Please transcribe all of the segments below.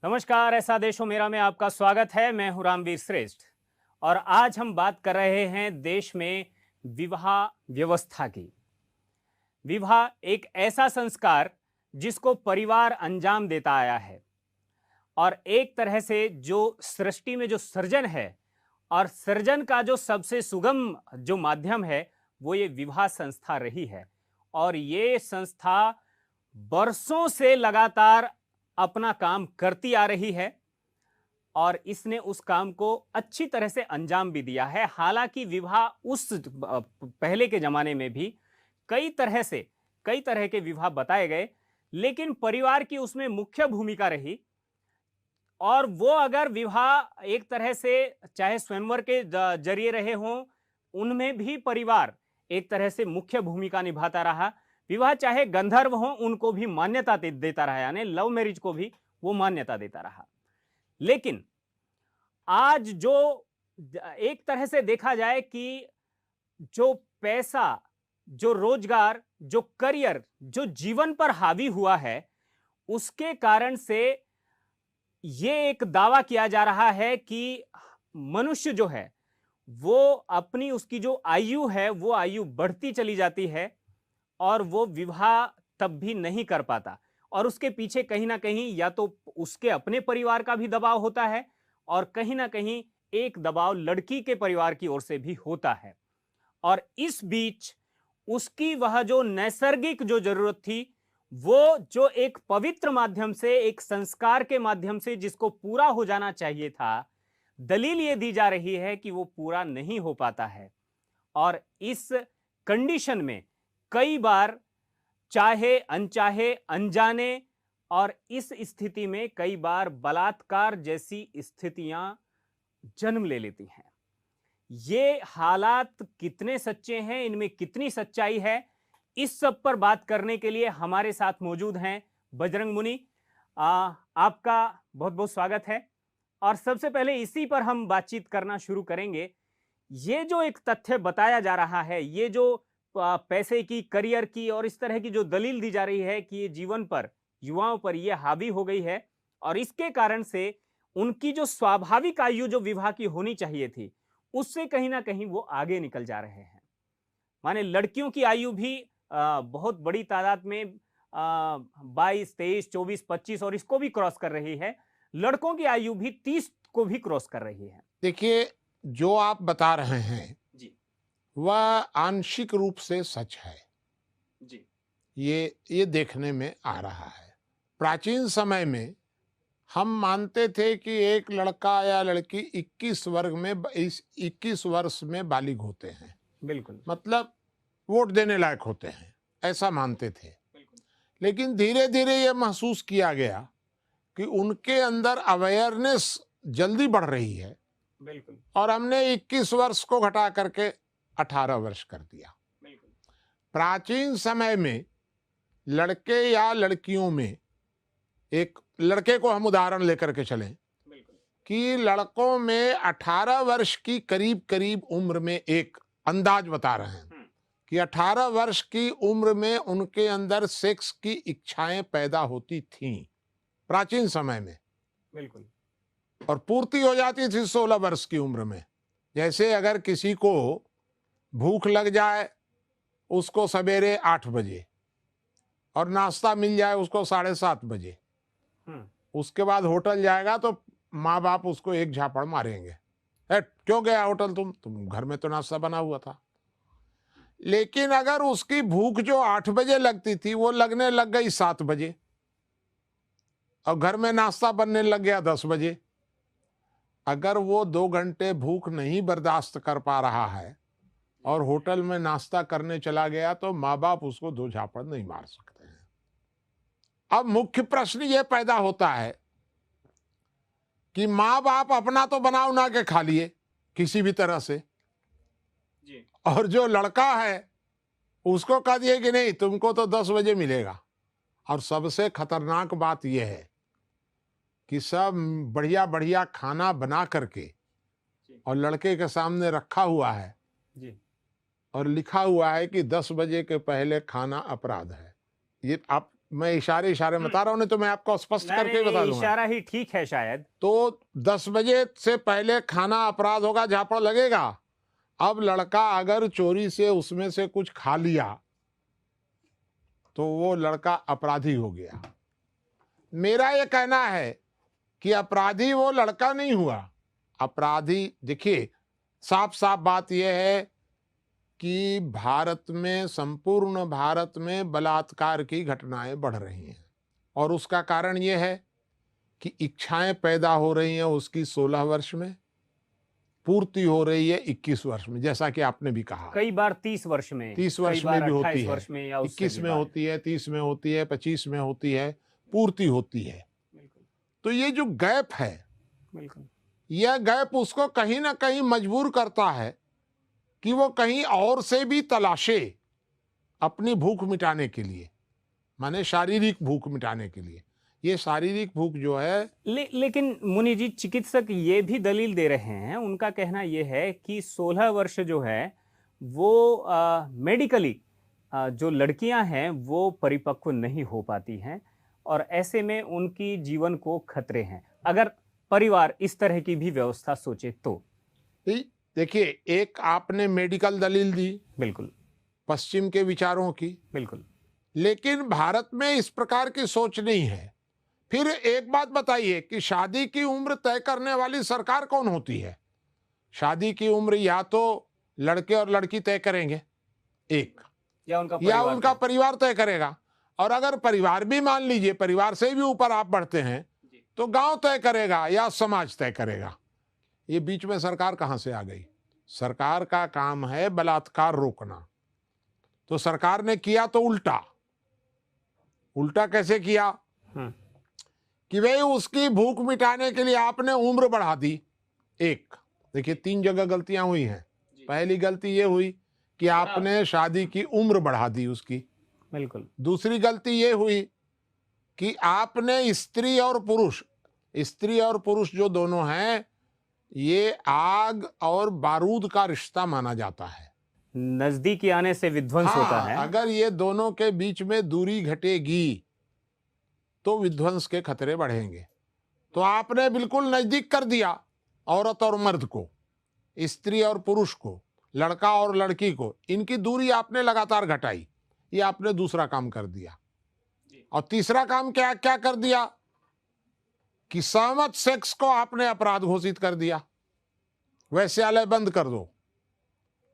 नमस्कार, ऐसा देश हो मेरा में आपका स्वागत है। मैं हूं रामवीर श्रेष्ठ और आज हम बात कर रहे हैं देश में विवाह व्यवस्था की। विवाह एक ऐसा संस्कार जिसको परिवार अंजाम देता आया है और एक तरह से जो सृष्टि में जो सृजन है और सृजन का जो सबसे सुगम जो माध्यम है वो ये विवाह संस्था रही है। और ये संस्था बरसों से लगातार अपना काम करती आ रही है और इसने उस काम को अच्छी तरह से अंजाम भी दिया है। हालांकि विवाह उस पहले के जमाने में भी कई तरह के विवाह बताए गए, लेकिन परिवार की उसमें मुख्य भूमिका रही। और वो अगर विवाह एक तरह से चाहे स्वयंवर के जरिए रहे हों, उनमें भी परिवार एक तरह से मुख्य भूमिका निभाता रहा। विवाह चाहे गंधर्व हो, उनको भी मान्यता देता रहा, यानी लव मैरिज को भी वो मान्यता देता रहा। लेकिन आज जो एक तरह से देखा जाए कि जो पैसा, जो रोजगार, जो करियर, जो जीवन पर हावी हुआ है, उसके कारण से ये एक दावा किया जा रहा है कि मनुष्य जो है वो अपनी उसकी जो आयु है वो आयु बढ़ती चली जाती है और वो विवाह तब भी नहीं कर पाता। और उसके पीछे कहीं ना कहीं या तो उसके अपने परिवार का भी दबाव होता है और कहीं ना कहीं एक दबाव लड़की के परिवार की ओर से भी होता है। और इस बीच उसकी वह जो नैसर्गिक जो जरूरत थी, वो जो एक पवित्र माध्यम से, एक संस्कार के माध्यम से जिसको पूरा हो जाना चाहिए था, दलील ये दी जा रही है कि वो पूरा नहीं हो पाता है। और इस कंडीशन में कई बार चाहे अनचाहे, अनजाने और इस स्थिति में कई बार बलात्कार जैसी स्थितियां जन्म ले लेती हैं। ये हालात कितने सच्चे हैं, इनमें कितनी सच्चाई है, इस सब पर बात करने के लिए हमारे साथ मौजूद हैं बजरंग मुनि। आपका बहुत बहुत स्वागत है। और सबसे पहले इसी पर हम बातचीत करना शुरू करेंगे। ये जो एक तथ्य बताया जा रहा है, ये जो पैसे की, करियर की और इस तरह की जो दलील दी जा रही है कि ये जीवन पर, युवाओं पर ये हावी हो गई है और इसके कारण से उनकी जो स्वाभाविक आयु जो विवाह की होनी चाहिए थी, उससे कहीं ना कहीं वो आगे निकल जा रहे हैं। माने लड़कियों की आयु भी बहुत बड़ी तादाद में 22, 23, 24, 25 और इसको भी क्रॉस कर रही है। लड़कों की आयु भी 30 को भी क्रॉस कर रही है। देखिए, जो आप बता रहे हैं जी वह आंशिक रूप से सच है। जी ये देखने में आ रहा है। प्राचीन समय में हम मानते थे कि एक लड़का या लड़की 21 वर्ष में बालिग होते हैं, बिल्कुल, मतलब वोट देने लायक होते हैं, ऐसा मानते थे। लेकिन धीरे धीरे यह महसूस किया गया कि उनके अंदर अवेयरनेस जल्दी बढ़ रही है। बिल्कुल, और हमने 21 वर्ष को घटा करके 18 वर्ष कर दिया। बिल्कुल, प्राचीन समय में लड़के या लड़कियों में, एक लड़के को हम उदाहरण लेकर के चलें कि लड़कों में 18 वर्ष की करीब करीब उम्र में, एक अंदाज बता रहे हैं कि 18 वर्ष की उम्र में उनके अंदर सेक्स की इच्छाएं पैदा होती थीं प्राचीन समय में। बिल्कुल, और पूर्ति हो जाती थी 16 वर्ष की उम्र में। जैसे अगर किसी को भूख लग जाए उसको सवेरे 8 बजे और नाश्ता मिल जाए उसको 7:30 बजे, उसके बाद होटल जाएगा तो माँ बाप उसको एक झापड़ मारेंगे, क्यों गया होटल, तुम घर में तो नाश्ता बना हुआ था। लेकिन अगर उसकी भूख जो 8 बजे लगती थी वो लगने लग गई 7 बजे और घर में नाश्ता बनने लग गया 10 बजे, अगर वो 2 घंटे भूख नहीं बर्दाश्त कर पा रहा है और होटल में नाश्ता करने चला गया तो माँ बाप उसको 2 झापड़ नहीं मार सकते हैं। अब मुख्य प्रश्न ये पैदा होता है कि माँ बाप अपना तो बना उना के खा लिए किसी भी तरह से जी। और जो लड़का है उसको कह दिए कि नहीं तुमको तो 10 बजे मिलेगा। और सबसे खतरनाक बात यह है कि सब बढ़िया बढ़िया खाना बना करके और लड़के के सामने रखा हुआ है जी। और लिखा हुआ है कि 10 बजे के पहले खाना अपराध है। ये आप मैं इशारे इशारे में बता रहा हूं, नहीं तो मैं आपको स्पष्ट करके ही बता दूंगा। इशारा ही ठीक है शायद। तो 10 बजे से पहले खाना अपराध होगा, झापड़ लगेगा। अब लड़का अगर चोरी से उसमें से कुछ खा लिया तो वो लड़का अपराधी हो गया। मेरा ये कहना है कि अपराधी वो लड़का नहीं हुआ, अपराधी देखिए साफ साफ बात यह है कि भारत में, संपूर्ण भारत में बलात्कार की घटनाएं बढ़ रही हैं और उसका कारण यह है कि इच्छाएं पैदा हो रही हैं उसकी 16 वर्ष में, पूर्ति हो रही है 21 वर्ष में, जैसा कि आपने भी कहा। कई बार 30 वर्ष में, 30 कई वर्ष में बार भी 28 होती है, वर्ष में या उससे 21 भी में बाहर। होती है, 30 में होती है, 25 में होती है, पूर्ति होती है। बिल्कुल तो ये जो गैप है, बिल्कुल। यह गैप उसको कहीं ना कहीं मजबूर करता है कि वो कहीं और से भी तलाशे अपनी भूख मिटाने के लिए, माने शारीरिक भूख मिटाने के लिए। ये शारीरिक भूख जो है लेकिन मुनि जी, चिकित्सक ये भी दलील दे रहे हैं, उनका कहना ये है कि 16 वर्ष जो है वो मेडिकली जो लड़कियां हैं वो परिपक्व नहीं हो पाती हैं और ऐसे में उनकी जीवन को खतरे हैं, अगर परिवार इस तरह की भी व्यवस्था सोचे तो। देखिए, एक आपने मेडिकल दलील दी, बिल्कुल पश्चिम के विचारों की, बिल्कुल, लेकिन भारत में इस प्रकार की सोच नहीं है। फिर एक बात बताइए कि शादी की उम्र तय करने वाली सरकार कौन होती है? शादी की उम्र या तो लड़के और लड़की तय करेंगे एक, या उनका परिवार तय करेगा। और अगर परिवार भी मान लीजिए, परिवार से भी ऊपर आप बढ़ते हैं तो गांव तय करेगा या समाज तय करेगा। ये बीच में सरकार कहां से आ गई? सरकार का काम है बलात्कार रोकना, तो सरकार ने किया तो उल्टा। उल्टा कैसे किया? कि भाई उसकी भूख मिटाने के लिए आपने उम्र बढ़ा दी। एक देखिए, 3 जगह गलतियां हुई हैं। पहली गलती ये हुई कि आपने शादी की उम्र बढ़ा दी उसकी। बिल्कुल। दूसरी गलती ये हुई कि आपने स्त्री और पुरुष जो दोनों हैं, ये आग और बारूद का रिश्ता माना जाता है। नजदीकी आने से विध्वंस होता है। अगर ये दोनों के बीच में दूरी घटेगी तो विध्वंस के खतरे बढ़ेंगे। तो आपने बिल्कुल नजदीक कर दिया औरत और मर्द को, स्त्री और पुरुष को, लड़का और लड़की को, इनकी दूरी आपने लगातार घटाई। ये आपने दूसरा काम कर दिया। और तीसरा काम क्या कर दिया कि सहमत सेक्स को आपने अपराध घोषित कर दिया। वैश्यालय बंद कर दो,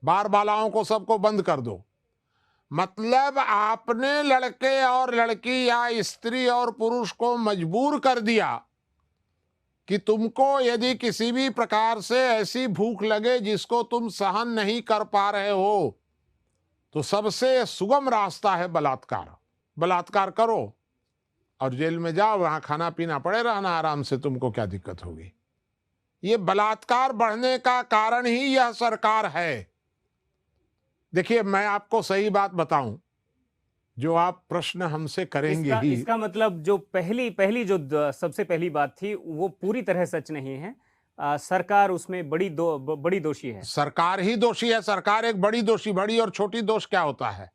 बार बालाओं को सबको बंद कर दो। मतलब आपने लड़के और लड़की या स्त्री और पुरुष को मजबूर कर दिया कि तुमको यदि किसी भी प्रकार से ऐसी भूख लगे जिसको तुम सहन नहीं कर पा रहे हो, तो सबसे सुगम रास्ता है बलात्कार। बलात्कार करो और जेल में जाओ, वहां खाना पीना पड़े रहना आराम से, तुमको क्या दिक्कत होगी। ये बलात्कार बढ़ने का कारण ही यह सरकार है। देखिए, मैं आपको सही बात बताऊं, जो आप प्रश्न हमसे करेंगे ही, इसका मतलब जो पहली जो सबसे पहली बात थी वो पूरी तरह सच नहीं है। सरकार उसमें बड़ी दोषी है। सरकार ही दोषी है। सरकार एक बड़ी दोषी। बड़ी और छोटी दोष क्या होता है?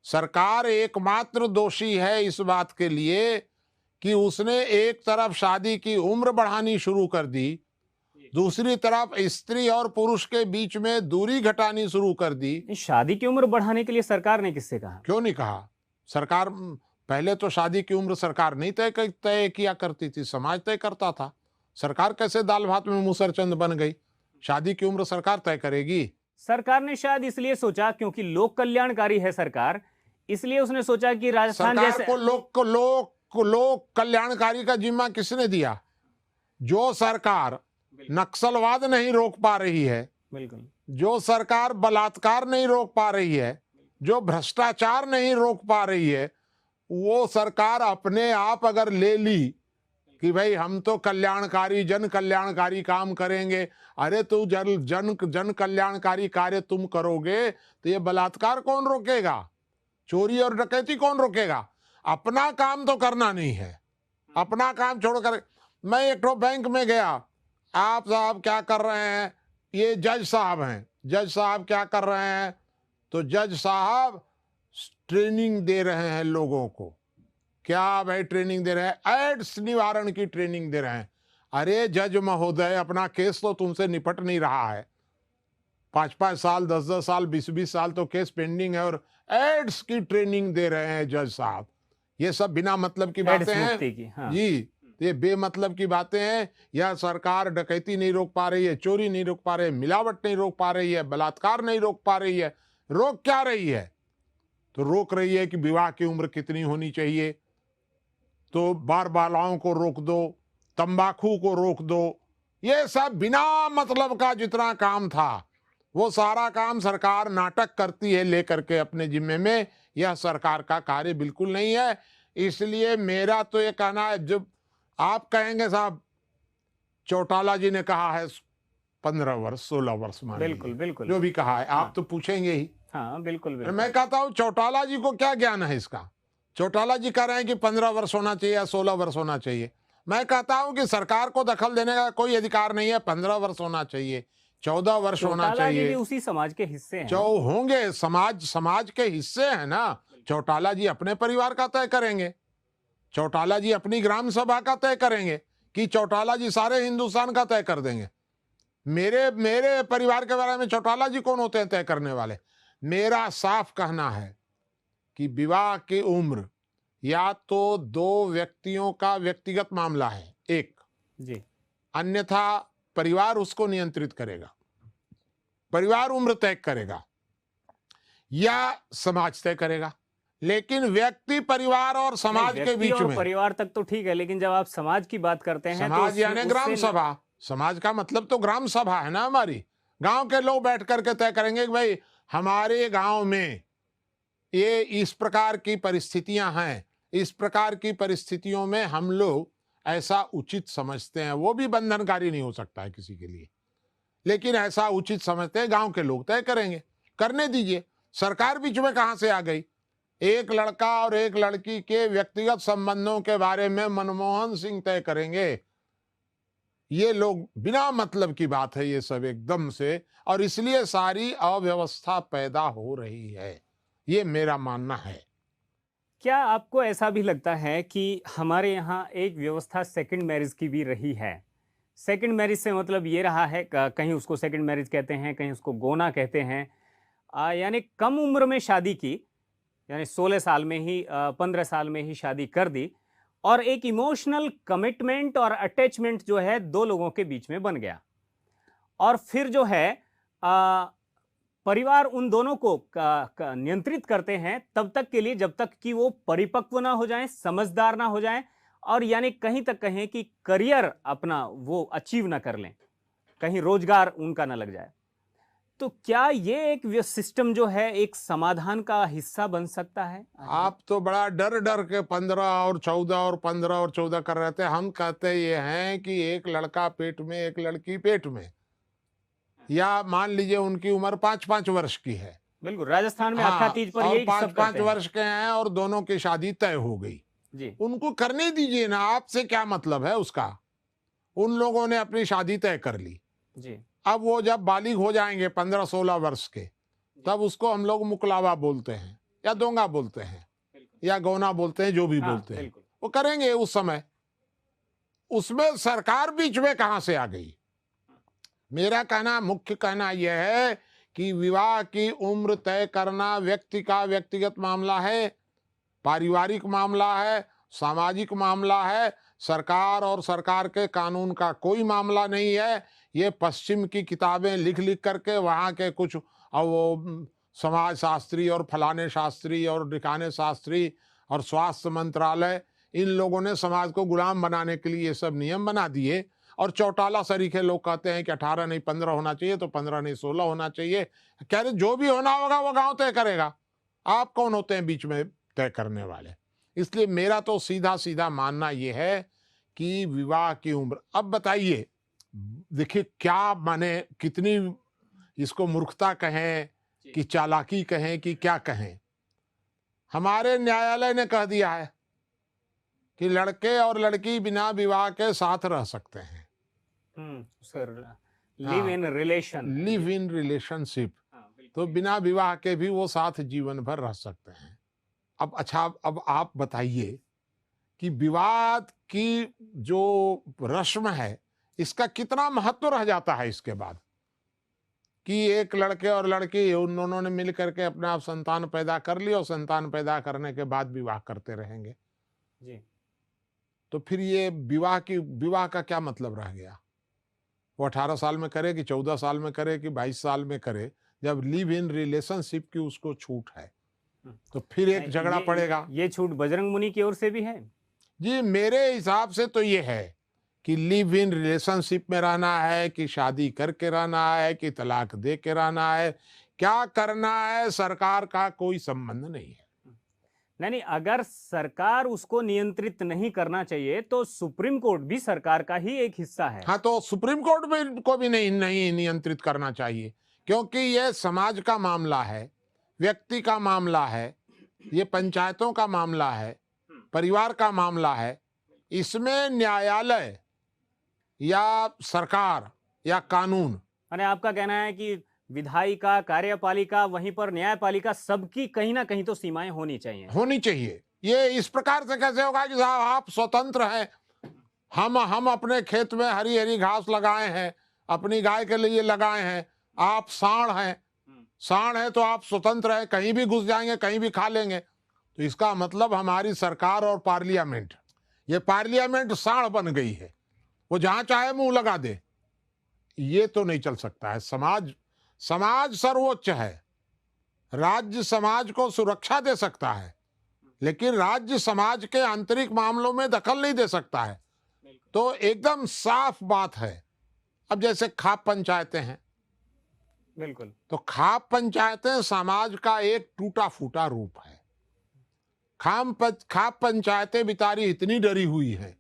सरकार एकमात्र दोषी है इस बात के लिए कि उसने एक तरफ शादी की उम्र बढ़ानी शुरू कर दी, दूसरी तरफ स्त्री और पुरुष के बीच में दूरी घटानी शुरू कर दी। शादी की उम्र बढ़ाने के लिए सरकार ने किससे कहा? क्यों नहीं कहा? सरकार पहले तो शादी की उम्र सरकार नहीं तय किया करती थी, समाज तय करता था। सरकार कैसे दाल भात में मूसरचंद बन गई? शादी की उम्र सरकार तय करेगी। सरकार ने शायद इसलिए सोचा क्योंकि लोक कल्याणकारी है सरकार, इसलिए उसने सोचा कि राजस्थान जैसे लोक कल्याणकारी का जिम्मा किसने दिया? जो सरकार नक्सलवाद नहीं रोक पा रही है, बिल्कुल जो सरकार बलात्कार नहीं रोक पा रही है, जो भ्रष्टाचार नहीं रोक पा रही है, वो सरकार अपने आप अगर ले ली कि भाई हम तो कल्याणकारी जन कल्याणकारी काम करेंगे, अरे तो जन कल्याणकारी कार्य तुम करोगे तो ये बलात्कार कौन रोकेगा, चोरी और डकैती कौन रोकेगा? अपना काम तो करना नहीं है, अपना काम छोड़कर। मैं एक तो बैंक में गया, आप साहब क्या कर रहे हैं, ये जज साहब हैं, जज साहब क्या कर रहे हैं, तो जज साहब ट्रेनिंग दे रहे हैं लोगों को। क्या भाई ट्रेनिंग दे रहे हैं? एड्स निवारण की ट्रेनिंग दे रहे हैं। अरे जज महोदय, अपना केस तो तुमसे निपट नहीं रहा है, 5-5 साल 10-10 साल 20-20 साल तो केस पेंडिंग है, और एड्स की ट्रेनिंग दे रहे हैं जज साहब। ये सब बिना मतलब की बातें हैं। हाँ। जी, ये बेमतलब की बातें हैं। यह सरकार डकैती नहीं रोक पा रही है, चोरी नहीं रोक पा रही है, मिलावट नहीं रोक पा रही है, बलात्कार नहीं रोक पा रही है। रोक क्या रही है? तो रोक रही है कि विवाह की उम्र कितनी होनी चाहिए, तो बार बालाओं को रोक दो, तंबाकू को रोक दो। ये सब बिना मतलब का जितना काम था वो सारा काम सरकार नाटक करती है लेकर के अपने जिम्मे में। यह सरकार का कार्य बिल्कुल नहीं है। इसलिए मेरा तो ये कहना है, जब आप कहेंगे साहब चौटाला जी ने कहा है 15 वर्ष 16 वर्ष, मान बिल्कुल लीजिए, बिल्कुल जो भी कहा है, आप तो पूछेंगे ही। हाँ बिल्कुल बिल्कुल। मैं कहता हूं चौटाला जी को क्या ज्ञान है इसका? चौटाला जी कह रहे हैं कि 15 वर्ष होना चाहिए या 16 वर्ष होना चाहिए। मैं कहता हूं कि सरकार को दखल देने का कोई अधिकार नहीं है। 15 वर्ष होना चाहिए, 14 वर्ष होना चौटाला जी भी चाहिए। उसी समाज के हिस्से हैं। जो होंगे समाज के हिस्से हैं ना। चौटाला जी अपने परिवार का तय करेंगे, चौटाला जी अपनी ग्राम सभा का तय करेंगे, कि चौटाला जी सारे हिंदुस्तान का तय कर देंगे? मेरे परिवार के बारे में चौटाला जी कौन होते हैं तय करने वाले? मेरा साफ कहना है कि विवाह की उम्र या तो दो व्यक्तियों का व्यक्तिगत मामला है एक जी, अन्यथा परिवार उसको नियंत्रित करेगा, परिवार उम्र तय करेगा या समाज तय करेगा। लेकिन व्यक्ति परिवार और समाज के बीच और में, परिवार तक तो ठीक है, लेकिन जब आप समाज की बात करते हैं समाज तो यानी ग्राम सभा, समाज का मतलब तो ग्राम सभा है ना। हमारी गांव के लोग बैठ करके तय करेंगे कि भाई हमारे गांव में ये इस प्रकार की परिस्थितियां हैं, इस प्रकार की परिस्थितियों में हम लोग ऐसा उचित समझते हैं। वो भी बंधनकारी नहीं हो सकता है किसी के लिए, लेकिन ऐसा उचित समझते हैं, गांव के लोग तय करेंगे, करने दीजिए। सरकार बीच में कहां से आ गई? एक लड़का और एक लड़की के व्यक्तिगत संबंधों के बारे में मनमोहन सिंह तय करेंगे? ये लोग बिना मतलब की बात है ये सब एकदम से, और इसलिए सारी अव्यवस्था पैदा हो रही है, ये मेरा मानना है। क्या आपको ऐसा भी लगता है कि हमारे यहाँ एक व्यवस्था सेकंड मैरिज की भी रही है? सेकंड मैरिज से मतलब ये रहा है, कहीं उसको सेकंड मैरिज कहते हैं, कहीं उसको गोना कहते हैं, यानी कम उम्र में शादी की, यानी 16 साल में ही 15 साल में ही शादी कर दी, और एक इमोशनल कमिटमेंट और अटैचमेंट जो है दो लोगों के बीच में बन गया, और फिर जो है परिवार उन दोनों को नियंत्रित करते हैं तब तक के लिए जब तक कि वो परिपक्व ना हो जाएं, समझदार ना हो जाएं, और यानी कहीं तक कहें कि करियर अपना वो अचीव ना कर लें, कहीं रोजगार उनका ना लग जाए। तो क्या ये एक सिस्टम जो है एक समाधान का हिस्सा बन सकता है? आप तो बड़ा डर डर के 15 और 14 और 15 और 14 कर रहे थे। हम कहते ये हैं कि एक लड़का पेट में एक लड़की पेट में, या मान लीजिए उनकी उम्र 5-5 वर्ष की है, बिल्कुल, राजस्थान में हाँ, अखा तीज पर और यही सब 5-5 करते हैं। वर्ष के हैं और दोनों की शादी तय हो गई, जी उनको करने दीजिए ना, आपसे क्या मतलब है उसका? उन लोगों ने अपनी शादी तय कर ली, जी, अब वो जब बालिग हो जाएंगे 15-16 वर्ष के, तब उसको हम लोग मुकलावा बोलते हैं या दोंगा बोलते हैं या गौना बोलते हैं, जो भी हाँ, बोलते हैं, बिल्कुल। वो करेंगे उस समय। उसमें सरकार बीच में कहां से आ गई? मेरा कहना, मुख्य कहना यह है कि विवाह की उम्र तय करना व्यक्ति का व्यक्तिगत मामला है, पारिवारिक मामला है, सामाजिक मामला है, सरकार और सरकार के कानून का कोई मामला नहीं है। ये पश्चिम की किताबें लिख लिख करके वहाँ के कुछ वो समाज शास्त्री और फलाने शास्त्री और ढिकाने शास्त्री और स्वास्थ्य मंत्रालय, इन लोगों ने समाज को गुलाम बनाने के लिए ये सब नियम बना दिए, और चौटाला सरीखे लोग कहते हैं कि 18 नहीं 15 होना चाहिए, तो 15 नहीं 16 होना चाहिए। कह रहे जो भी होना होगा वो गांव तय करेगा, आप कौन होते हैं बीच में तय करने वाले। इसलिए मेरा तो सीधा सीधा मानना यह है कि विवाह की उम्र, अब बताइए, देखिए क्या माने, कितनी इसको मूर्खता कहें कि चालाकी कहें कि क्या कहें। हमारे न्यायालय ने कह दिया है कि लड़के और लड़की बिना विवाह के साथ रह सकते हैं। Sir, live in relation, live in relationship, तो बिना विवाह के भी वो साथ जीवन भर रह सकते हैं। अब अच्छा, अब आप बताइए कि विवाह की जो रस्म है इसका कितना महत्व रह जाता है इसके बाद, कि एक लड़के और लड़की उन्होंने मिल करके अपने आप संतान पैदा कर ली और संतान पैदा करने के बाद विवाह करते रहेंगे जी। तो फिर ये विवाह का क्या मतलब रह गया। वो 18 साल में करे कि 14 साल में करे कि 22 साल में करे, जब लिव इन रिलेशनशिप की उसको छूट है तो फिर एक झगड़ा पड़ेगा। ये छूट बजरंग मुनि की ओर से भी है जी, मेरे हिसाब से तो ये है कि लिव इन रिलेशनशिप में रहना है कि शादी करके रहना है कि तलाक दे के रहना है, क्या करना है, सरकार का कोई संबंध नहीं है। नहीं, अगर सरकार उसको नियंत्रित नहीं करना चाहिए तो सुप्रीम कोर्ट भी सरकार का ही एक हिस्सा है। हाँ, तो सुप्रीम कोर्ट को भी नहीं नियंत्रित करना चाहिए, क्योंकि ये समाज का मामला है, व्यक्ति का मामला है, ये पंचायतों का मामला है, परिवार का मामला है। इसमें न्यायालय या सरकार या कानून, माने आपका कहना है कि विधायिका, कार्यपालिका, वहीं पर न्यायपालिका, सबकी कहीं ना कहीं तो सीमाएं होनी चाहिए। ये इस प्रकार से कैसे होगा कि साहब आप स्वतंत्र हैं, हम अपने खेत में हरी हरी घास लगाए हैं, अपनी गाय के लिए लगाए हैं, आप सांड हैं तो आप स्वतंत्र हैं, कहीं भी घुस जाएंगे, कहीं भी खा लेंगे। तो इसका मतलब हमारी सरकार और पार्लियामेंट, ये पार्लियामेंट सांड बन गई है, वो जहां चाहे मुंह लगा दे। ये तो नहीं चल सकता है। समाज सर्वोच्च है, राज्य समाज को सुरक्षा दे सकता है, लेकिन राज्य समाज के आंतरिक मामलों में दखल नहीं दे सकता है। तो एकदम साफ बात है। अब जैसे खाप पंचायतें हैं, बिल्कुल, तो खाप पंचायतें समाज का एक टूटा फूटा रूप है। खाप पंचायतें बेचारी इतनी डरी हुई है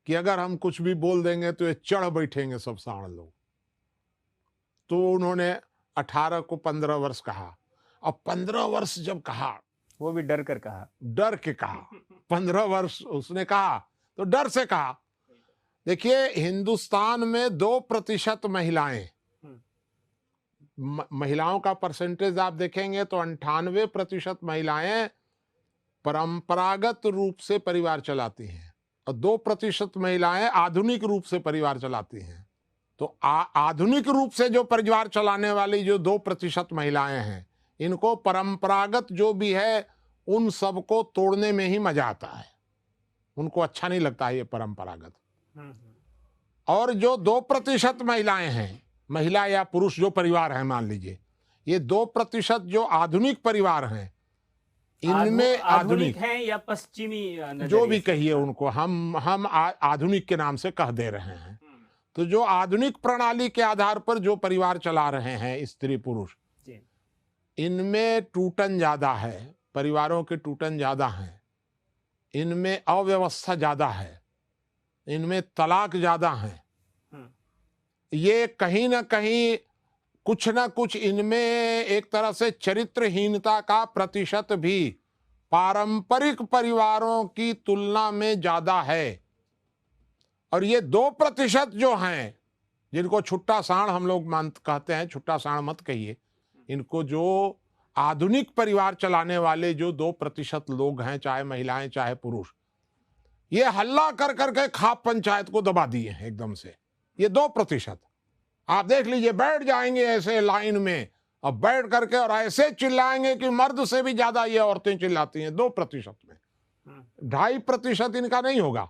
कि अगर हम कुछ भी बोल देंगे तो ये चढ़ बैठेंगे सब सांड लोग। तो उन्होंने 18 को 15 वर्ष कहा। अब 15 वर्ष जब कहा, वो भी डर के कहा 15 वर्ष उसने कहा तो डर से कहा। देखिए, हिंदुस्तान में 2% महिलाएं, महिलाओं का परसेंटेज आप देखेंगे तो 98% महिलाएं परंपरागत रूप से परिवार चलाती हैं और 2% महिलाएं आधुनिक रूप से परिवार चलाती हैं। तो आधुनिक रूप से जो परिवार चलाने वाली जो 2% महिलाएं हैं, इनको परंपरागत जो भी है उन सबको तोड़ने में ही मजा आता है, उनको अच्छा नहीं लगता है ये परंपरागत। और जो 2% महिलाएं हैं, महिला या पुरुष जो परिवार है, मान लीजिए ये 2% जो आधुनिक परिवार हैं, इनमें आधुनिक हैं या पश्चिमी, जो भी कहिए उनको, हम आधुनिक के नाम से कह दे रहे हैं। तो जो आधुनिक प्रणाली के आधार पर जो परिवार चला रहे हैं स्त्री पुरुष, इनमें टूटन ज्यादा है, परिवारों के टूटन ज्यादा हैं, इनमें अव्यवस्था ज्यादा है, इनमें तलाक ज्यादा है। ये कहीं ना कहीं कुछ ना कुछ इनमें एक तरह से चरित्रहीनता का प्रतिशत भी पारंपरिक परिवारों की तुलना में ज्यादा है। और ये 2% जो हैं, जिनको छुट्टा सांड हम लोग कहते हैं, छुट्टा सांड मत कहिए, इनको जो आधुनिक परिवार चलाने वाले जो 2% लोग हैं, चाहे महिलाएं चाहे पुरुष, ये हल्ला कर करके खाप पंचायत को दबा दिए हैं एकदम से। ये 2% आप देख लीजिए, बैठ जाएंगे ऐसे लाइन में और बैठ करके और ऐसे चिल्लाएंगे कि मर्द से भी ज्यादा ये औरतें चिल्लाती हैं 2% में। 2.5% इनका नहीं होगा।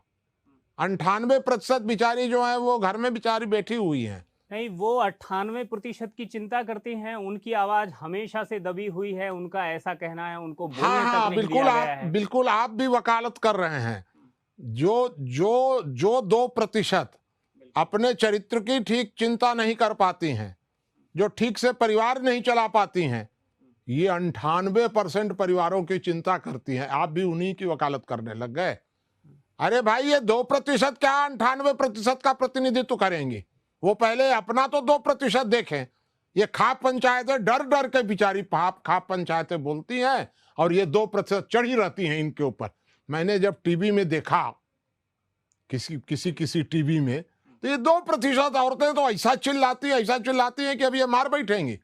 98% बिचारी जो है वो घर में बिचारी बैठी हुई हैं। नहीं, वो 98% की चिंता करती हैं, उनकी आवाज हमेशा से दबी हुई है, उनका ऐसा कहना है, उनको बोलने तक नहीं दिया गया है। बिल्कुल आप भी वकालत कर रहे हैं। जो 2% अपने चरित्र की ठीक चिंता नहीं कर पाती हैं, जो ठीक से परिवार नहीं चला पाती हैं, ये 98% परिवारों की चिंता करती हैं। आप भी उन्हीं की वकालत करने लग गए। अरे भाई, ये 2% क्या 98% का प्रतिनिधित्व करेंगी? वो पहले अपना तो 2% देखें। ये खाप पंचायतें डर डर के बिचारी खाप पंचायतें बोलती हैं और ये 2% चढ़ी रहती हैं इनके ऊपर। मैंने जब टीवी में देखा, किसी टीवी में, तो ये 2% औरतें तो ऐसा चिल्लाती हैं कि अब ये मार बैठेंगी।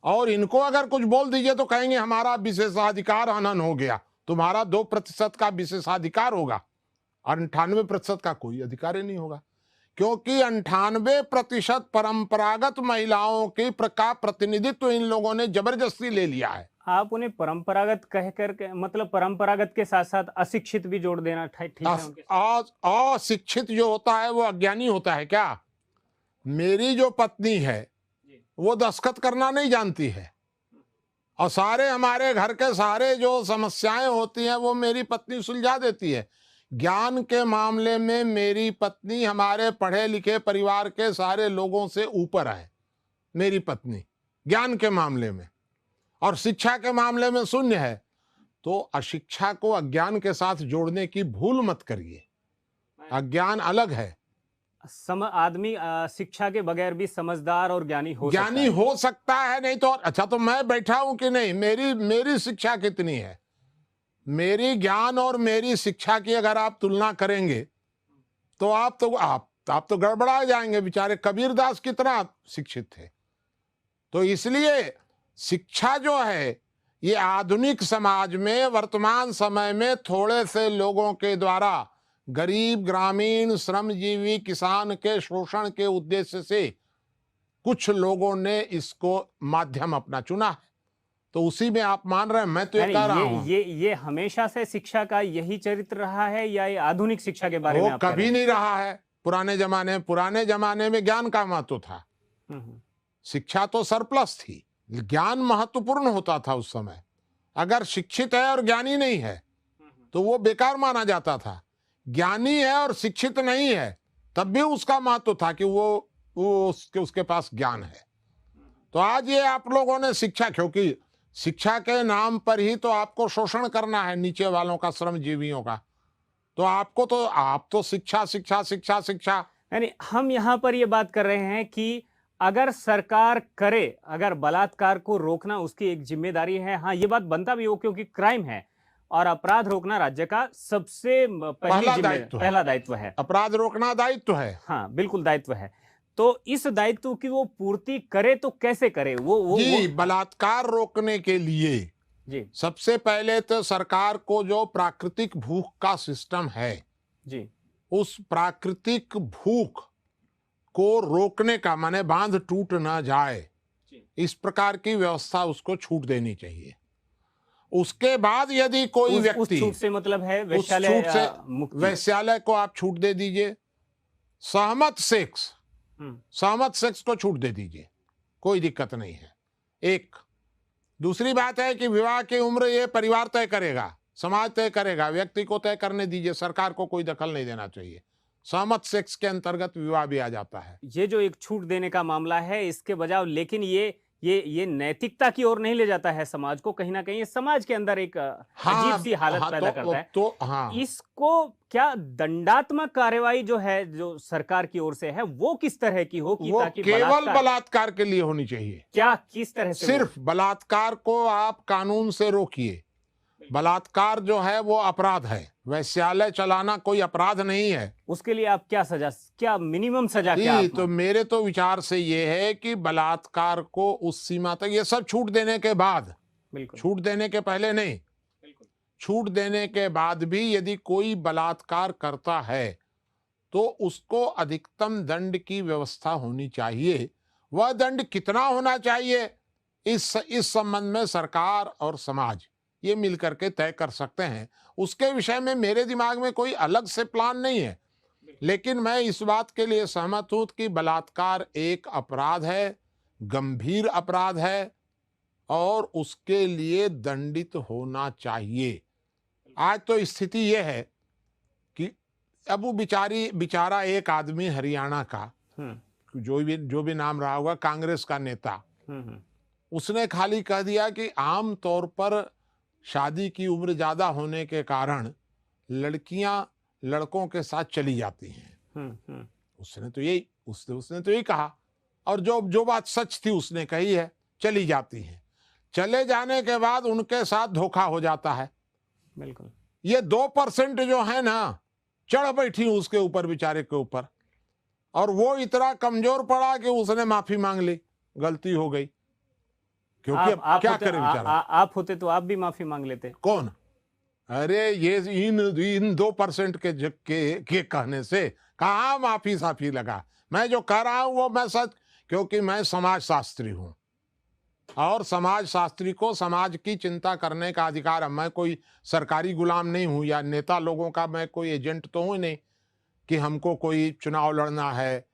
और इनको अगर कुछ बोल दीजिए तो कहेंगे हमारा विशेषाधिकार हनन हो गया, तुम्हारा 2% का विशेषाधिकार होगा और 98% का कोई अधिकार ही नहीं होगा, क्योंकि 98% परंपरागत महिलाओं की का प्रतिनिधित्व इन लोगों ने जबरदस्ती ले लिया है। आप उन्हें परंपरागत कह कर मतलब परंपरागत के साथ साथ अशिक्षित भी जोड़ देना ठीक है उनके साथ? अशिक्षित जो होता है वो अज्ञानी होता है क्या? मेरी जो पत्नी है वो दस्तखत करना नहीं जानती है, और सारे हमारे घर के सारे जो समस्याएं होती हैं वो मेरी पत्नी सुलझा देती है। ज्ञान के मामले में मेरी पत्नी हमारे पढ़े लिखे परिवार के सारे लोगों से ऊपर है, मेरी पत्नी ज्ञान के मामले में, और शिक्षा के मामले में शून्य है। तो अशिक्षा को अज्ञान के साथ जोड़ने की भूल मत करिए। अज्ञान अलग है। आदमी शिक्षा के बगैर भी समझदार और ज्ञानी हो सकता है। नहीं तो अच्छा, तो मैं बैठा हूं कि नहीं? मेरी शिक्षा कितनी है? मेरी ज्ञान और मेरी शिक्षा की अगर आप तुलना करेंगे तो आप तो गड़बड़ा जाएंगे। बेचारे कबीरदास कितना शिक्षित थे। तो इसलिए शिक्षा जो है ये आधुनिक समाज में, वर्तमान समय में थोड़े से लोगों के द्वारा गरीब, ग्रामीण, श्रमजीवी, किसान के शोषण के उद्देश्य से कुछ लोगों ने इसको माध्यम अपना चुना है। तो उसी में आप मान रहे हैं? मैं तो ये कह रहा हूं, ये हमेशा से शिक्षा का यही चरित्र रहा है या ये आधुनिक शिक्षा के बारे में आप कभी नहीं रहा है। पुराने जमाने में ज्ञान का महत्व था, शिक्षा तो सरप्लस थी, ज्ञान महत्वपूर्ण होता था उस समय। अगर शिक्षित है और ज्ञानी नहीं है तो वो बेकार माना जाता था। ज्ञानी है और शिक्षित नहीं है तब भी उसका महत्व था कि वो उसके पास ज्ञान है। तो आज ये आप लोगों ने शिक्षा, क्योंकि शिक्षा के नाम पर ही तो आपको शोषण करना है नीचे वालों का, श्रमजीवियों का। तो आप तो शिक्षा। यानी हम यहाँ पर ये बात कर रहे हैं कि अगर सरकार करे, अगर बलात्कार को रोकना उसकी एक जिम्मेदारी है। हाँ, ये बात बनता भी हो, क्योंकि क्राइम है और अपराध रोकना राज्य का सबसे पहला दायित्व है। अपराध रोकना दायित्व है। हाँ, बिल्कुल दायित्व है। तो इस दायित्व की वो पूर्ति करे तो कैसे करे? वो बलात्कार रोकने के लिए जी सबसे पहले तो सरकार को जो प्राकृतिक भूख का सिस्टम है जी, उस प्राकृतिक भूख को रोकने का, माने बांध टूट ना जाए, इस प्रकार की व्यवस्था उसको छूट देनी चाहिए। उसके बाद यदि कोई व्यक्ति, उस छूट से मतलब है वैश्यालय को आप छूट दे दीजिए, सहमत सेक्स को छूट दे दीजिए, कोई दिक्कत नहीं है। एक दूसरी बात है कि विवाह की उम्र ये परिवार तय करेगा, समाज तय करेगा, व्यक्ति को तय करने दीजिए, सरकार को कोई दखल नहीं देना चाहिए। सहमत सेक्स के अंतर्गत विवाह भी आ जाता है। ये जो एक छूट देने का मामला है इसके बजाय, लेकिन ये नैतिकता की ओर नहीं ले जाता है समाज को, कहीं ना कहीं समाज के अंदर एक अजीब सी हालत पैदा करता है। इसको क्या दंडात्मक कार्यवाही जो है, जो सरकार की ओर से है, वो किस तरह की हो कि ताकि केवल बलात्कार के लिए होनी चाहिए? क्या किस तरह से? सिर्फ बलात्कार को आप कानून से रोकिए। बलात्कार जो है वो अपराध है, वैश्यालय चलाना कोई अपराध नहीं है। उसके लिए आप क्या मिनिमम सजा क्या? तो मेरे तो विचार से ये है कि बलात्कार को उस सीमा तक, ये सब छूट देने के बाद, छूट देने के पहले नहीं, छूट देने के बाद भी यदि कोई बलात्कार करता है तो उसको अधिकतम दंड की व्यवस्था होनी चाहिए। वह दंड कितना होना चाहिए, इस संबंध में सरकार और समाज ये मिलकर के तय कर सकते हैं। उसके विषय में मेरे दिमाग में कोई अलग से प्लान नहीं है, लेकिन मैं इस बात के लिए सहमत हूं कि बलात्कार एक अपराध है, गंभीर अपराध है और उसके लिए दंडित होना चाहिए। आज तो स्थिति यह है कि अब वो बेचारा एक आदमी हरियाणा का, जो भी नाम रहा होगा, कांग्रेस का नेता, उसने खाली कह दिया कि आम तौर पर शादी की उम्र ज्यादा होने के कारण लड़कियां लड़कों के साथ चली जाती हैं। उसने तो यही कहा, और जो बात सच थी उसने कही है, चली जाती हैं। चले जाने के बाद उनके साथ धोखा हो जाता है। बिल्कुल। ये 2% जो है ना, चढ़ बैठी उसके ऊपर, बेचारे के ऊपर, और वो इतना कमजोर पड़ा कि उसने माफी मांग ली, गलती हो गई। क्योंकि अब क्या करे बेचारा। आप होते तो आप भी माफी मांग लेते। कौन? अरे ये इन 2% के कहने से कहाँ माफी साफी लगा। मैं जो कह रहा हूं वो मैं सच, क्योंकि मैं समाज शास्त्री हूं, और समाज शास्त्री को समाज की चिंता करने का अधिकार है। मैं कोई सरकारी गुलाम नहीं हूं, या नेता लोगों का मैं कोई एजेंट तो हूं नहीं कि हमको कोई चुनाव लड़ना है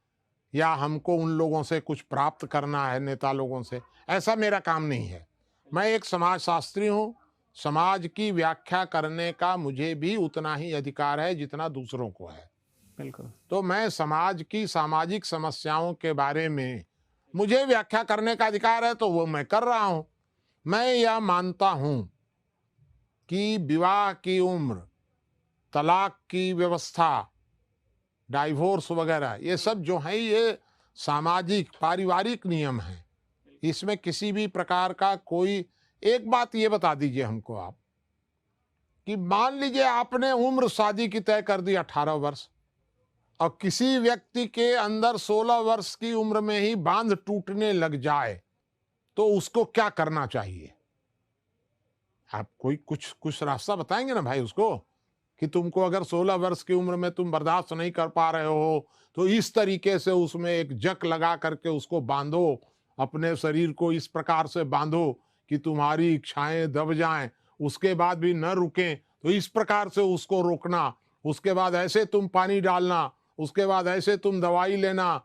या हमको उन लोगों से कुछ प्राप्त करना है, नेता लोगों से। ऐसा मेरा काम नहीं है। मैं एक समाज शास्त्री हूं। समाज की व्याख्या करने का मुझे भी उतना ही अधिकार है जितना दूसरों को है। बिल्कुल। तो मैं समाज की सामाजिक समस्याओं के बारे में मुझे व्याख्या करने का अधिकार है, तो वो मैं कर रहा हूं। मैं यह मानता हूं कि विवाह की उम्र, तलाक की व्यवस्था, डाइवोर्स वगैरह, ये सब जो है ये सामाजिक पारिवारिक नियम है। इसमें किसी भी प्रकार का कोई, एक बात ये बता दीजिए हमको आप, कि मान लीजिए आपने उम्र शादी की तय कर दी 18 वर्ष, और किसी व्यक्ति के अंदर 16 वर्ष की उम्र में ही बांध टूटने लग जाए, तो उसको क्या करना चाहिए? आप कोई कुछ रास्ता बताएंगे ना भाई उसको, कि तुमको अगर 16 वर्ष की उम्र में तुम बर्दाश्त नहीं कर पा रहे हो, तो इस तरीके से उसमें एक जक लगा करके उसको बांधो, अपने शरीर को इस प्रकार से बांधो कि तुम्हारी इच्छाएं दब जाएं, उसके बाद भी न रुकें, तो इस प्रकार से उसको रोकना, उसके बाद ऐसे तुम पानी डालना, उसके बाद ऐसे तुम दवाई लेना,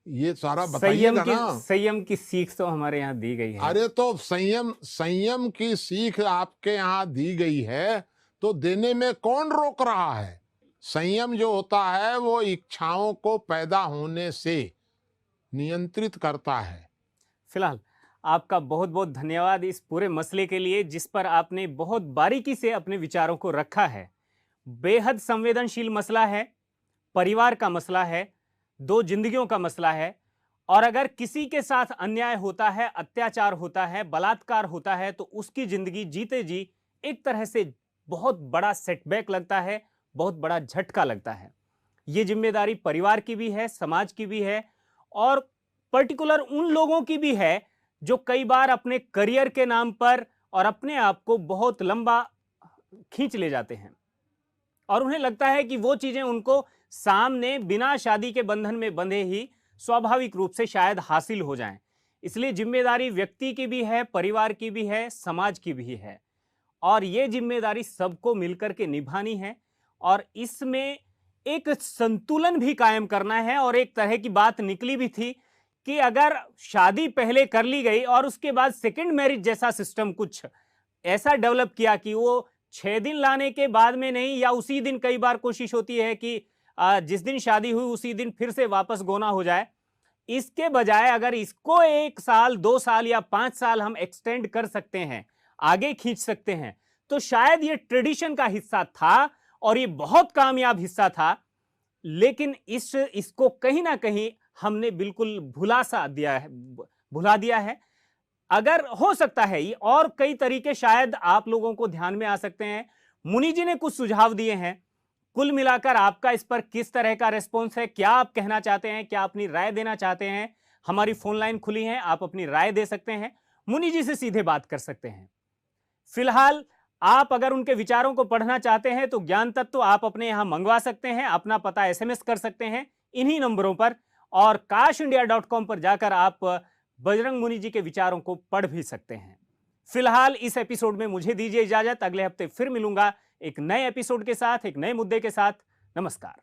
ये सारा बताइएगा ना। संयम की सीख तो हमारे यहाँ दी गई है। अरे तो संयम की सीख आपके यहाँ दी गई है, तो देने में कौन रोक रहा है? संयम जो होता है वो इच्छाओं को पैदा होने से नियंत्रित करता है। फिलहाल आपका बहुत बहुत धन्यवाद इस पूरे मसले के लिए, जिस पर आपने बहुत बारीकी से अपने विचारों को रखा है। बेहद संवेदनशील मसला है, परिवार का मसला है, दो जिंदगियों का मसला है, और अगर किसी के साथ अन्याय होता है, अत्याचार होता है, बलात्कार होता है, तो उसकी जिंदगी जीते जी एक तरह से बहुत बड़ा सेटबैक लगता है, बहुत बड़ा झटका लगता है। ये जिम्मेदारी परिवार की भी है, समाज की भी है, और पर्टिकुलर उन लोगों की भी है जो कई बार अपने करियर के नाम पर और अपने आप को बहुत लंबा खींच ले जाते हैं, और उन्हें लगता है कि वो चीजें उनको सामने बिना शादी के बंधन में बंधे ही स्वाभाविक रूप से शायद हासिल हो जाएं। इसलिए जिम्मेदारी व्यक्ति की भी है, परिवार की भी है, समाज की भी है, और ये जिम्मेदारी सबको मिलकर के निभानी है, और इसमें एक संतुलन भी कायम करना है। और एक तरह की बात निकली भी थी कि अगर शादी पहले कर ली गई और उसके बाद सेकंड मैरिज जैसा सिस्टम कुछ ऐसा डेवलप किया कि वो 6 दिन लाने के बाद में नहीं, या उसी दिन, कई बार कोशिश होती है कि जिस दिन शादी हुई उसी दिन फिर से वापस गोना हो जाए, इसके बजाय अगर इसको 1 साल, 2 साल या 5 साल हम एक्सटेंड कर सकते हैं, आगे खींच सकते हैं, तो शायद ये ट्रेडिशन का हिस्सा था और ये बहुत कामयाब हिस्सा था। लेकिन इसको कहीं ना कहीं हमने बिल्कुल भुला दिया है। अगर हो सकता है ये और कई तरीके शायद आप लोगों को ध्यान में आ सकते हैं। मुनि जी ने कुछ सुझाव दिए हैं। कुल मिलाकर आपका इस पर किस तरह का रेस्पॉन्स है? क्या आप कहना चाहते हैं? क्या अपनी राय देना चाहते हैं? हमारी फोन लाइन खुली है, आप अपनी राय दे सकते हैं, मुनि जी से सीधे बात कर सकते हैं। फिलहाल आप अगर उनके विचारों को पढ़ना चाहते हैं तो ज्ञान तत्व आप अपने यहां मंगवा सकते हैं, अपना पता SMS कर सकते हैं इन्हीं नंबरों पर, और kashindia.com पर जाकर आप बजरंग मुनि जी के विचारों को पढ़ भी सकते हैं। फिलहाल इस एपिसोड में मुझे दीजिए इजाजत। अगले हफ्ते फिर मिलूंगा एक नए एपिसोड के साथ, एक नए मुद्दे के साथ। नमस्कार।